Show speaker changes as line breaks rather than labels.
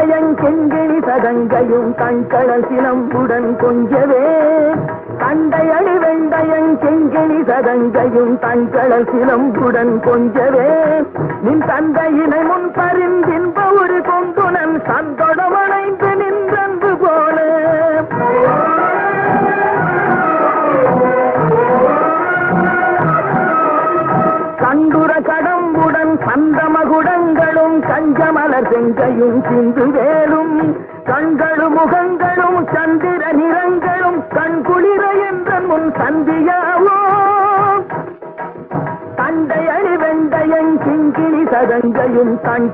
வெண்டையன் செங்கிணி சதங்கையும் கண்களல் சிலம்புடன் கொஞ்சவே கண்டையணி வெண்டையன் செங்கிணி சதங்கையும் கண்களல் சிலம்புடன் கொஞ்சவே நின் தந்தையினை முன் பரிந்தின்ப ஒரு கொண்டுனன் சந்தொடமணைந்து நின்றன்பு போல கண்டுர கடம்புடன் சந்தமகுடங்களும் கஞ்சமலர் செங்கையும் சிந்து வேலும் கண்களும் முகங்களும் சந்திர நிறங்களும் கண்குளிர என்ற முன் சந்தியாவோ கண்டையணி வெண்டையன் கிங்கிணி சதங்கையும் கண்